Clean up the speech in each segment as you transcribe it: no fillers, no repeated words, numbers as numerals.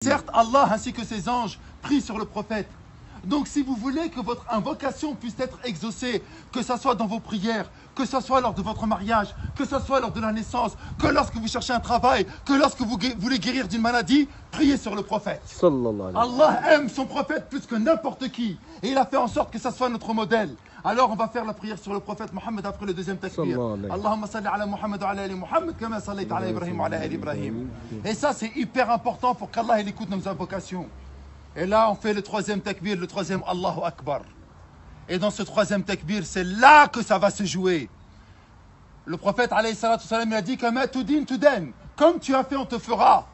Certes, Allah ainsi que ses anges prient sur le prophète. Donc si vous voulez que votre invocation puisse être exaucée, que ce soit dans vos prières, que ce soit lors de votre mariage, que ce soit lors de la naissance, que lorsque vous cherchez un travail, que lorsque vous voulez guérir d'une maladie, priez sur le prophète. Allah aime son prophète plus que n'importe qui. Et il a fait en sorte que ça soit notre modèle. Alors on va faire la prière sur le prophète Mohammed après le deuxième takbir. Allahumma salli ala Muhammad wa ala ali Muhammad kama sallaita ala Ibrahim wa ala ali Ibrahim. Et ça c'est hyper important pour qu'Allah écoute nos invocations. Et là on fait le troisième takbir, le troisième Allahu Akbar. Et dans ce troisième takbir, c'est là que ça va se jouer. Le prophète alayhi salatu salam, il a dit comme tu as fait on te fera.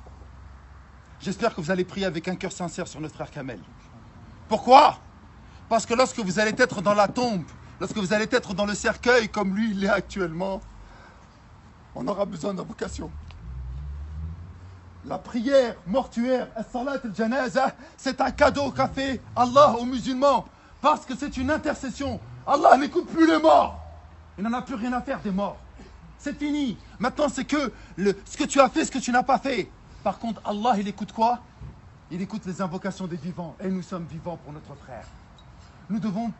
J'espère que vous allez prier avec un cœur sincère sur notre frère Kamel. Pourquoi ? Parce que lorsque vous allez être dans la tombe, lorsque vous allez être dans le cercueil comme lui il est actuellement, on aura besoin d'invocation. La prière mortuaire, as-salat al-janaza, c'est un cadeau qu'a fait Allah aux musulmans. Parce que c'est une intercession. Allah n'écoute plus les morts. Il n'en a plus rien à faire des morts. C'est fini. Maintenant c'est que ce que tu as fait, ce que tu n'as pas fait. Par contre Allah il écoute quoi? Il écoute les invocations des vivants. Et nous sommes vivants pour notre frère. Nous devons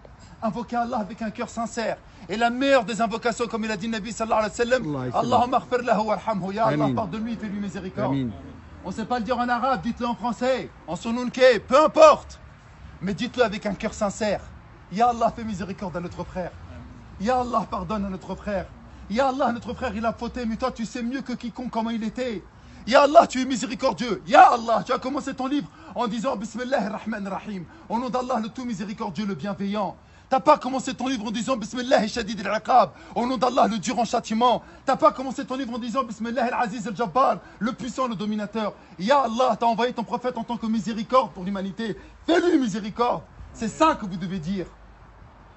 invoquer Allah avec un cœur sincère. Et la meilleure des invocations, comme il a dit le Nabi sallallahu alayhi wa sallam, Allahumma aghfir lahu warhamhu, ya Allah, pardonne-lui, fais-lui miséricorde. Amin. On ne sait pas le dire en arabe, dites-le en français, en sonunke, peu importe. Mais dites-le avec un cœur sincère. Ya Allah, fais miséricorde à notre frère. Ya Allah, pardonne à notre frère. Ya Allah, notre frère, il a fauté, mais toi, tu sais mieux que quiconque comment il était. Ya Allah, tu es miséricordieux. Ya Allah, tu as commencé ton livre en disant Bismillahir Rahmanir Rahim. Au nom d'Allah, le tout miséricordieux, le bienveillant. T'as pas commencé ton livre en disant Bismillahir Shadid al-Iqab. Au nom d'Allah, le dur en châtiment. T'as pas commencé ton livre en disant Bismillahir Aziz al-Jabbar, le puissant, le dominateur. Ya Allah, t'as envoyé ton prophète en tant que miséricorde pour l'humanité. Fais-lui miséricorde. C'est ça que vous devez dire.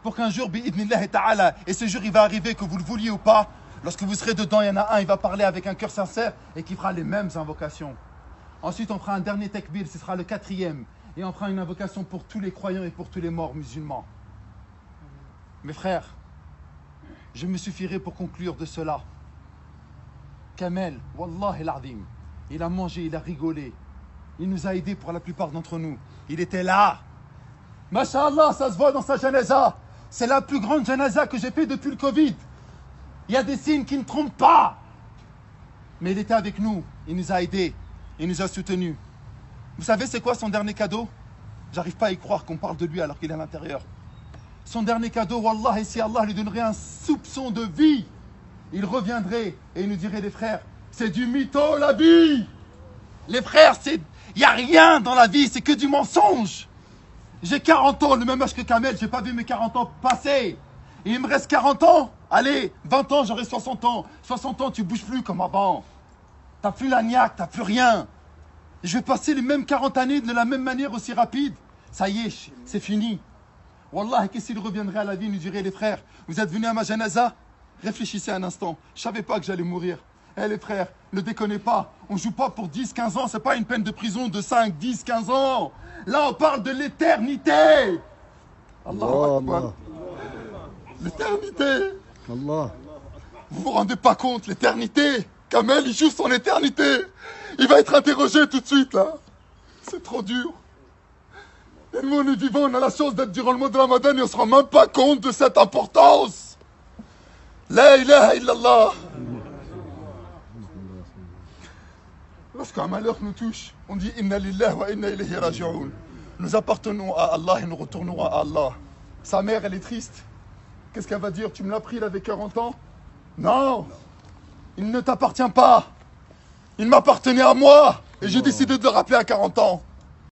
Pour qu'un jour, bi'idnillahi ta'ala, et ce jour il va arriver que vous le vouliez ou pas, lorsque vous serez dedans, il y en a un, il va parler avec un cœur sincère et qui fera les mêmes invocations. Ensuite, on fera un dernier takbir, ce sera le quatrième. Et on fera une invocation pour tous les croyants et pour tous les morts musulmans. Mes frères, je me suffirai pour conclure de cela. Kamel, Wallahi l'azim, il a mangé, il a rigolé. Il nous a aidés pour la plupart d'entre nous. Il était là. Masha'Allah, ça se voit dans sa janaza. C'est la plus grande janaza que j'ai fait depuis le Covid. Il y a des signes qui ne trompent pas. Mais il était avec nous. Il nous a aidés. Il nous a soutenus. Vous savez c'est quoi son dernier cadeau? J'arrive pas à y croire qu'on parle de lui alors qu'il est à l'intérieur. Son dernier cadeau, Wallah, et si Allah lui donnerait un soupçon de vie, il reviendrait et il nous dirait, les frères, c'est du mytho la vie. Les frères, il n'y a rien dans la vie, c'est que du mensonge. J'ai 40 ans, le même âge que Kamel, j'ai pas vu mes 40 ans passer. Et il me reste 40 ans. Allez, 20 ans, j'aurai 60 ans. 60 ans, tu bouges plus comme avant. T'as plus la niaque, t'as plus rien. Je vais passer les mêmes 40 années de la même manière aussi rapide. Ça y est, c'est fini. Wallah, qu'est-ce qu'il reviendrait à la vie, il nous dirait, les frères, vous êtes venus à ma janaza? Réfléchissez un instant. Je savais pas que j'allais mourir. Eh les frères, ne déconnez pas. On joue pas pour 10, 15 ans. C'est pas une peine de prison de 5, 10, 15 ans. Là, on parle de l'éternité. Allahu Akbar. L'éternité. Allah. Vous vous rendez pas compte, l'éternité. Kamel, il joue son éternité. Il va être interrogé tout de suite, là. C'est trop dur. Et nous, on est vivants, on a la chance d'être durant le mois de Ramadan et on se rend même pas compte de cette importance. La ilaha illallah. Lorsqu'un malheur nous touche, on dit Inna lillahi wa inna ilayhi raji'un. Nous appartenons à Allah et nous retournons à Allah. Sa mère, elle est triste. Qu'est-ce qu'elle va dire? Tu me l'as pris, il avait 40 ans? Non, il ne t'appartient pas. Il m'appartenait à moi et j'ai décidé de le rappeler à 40 ans.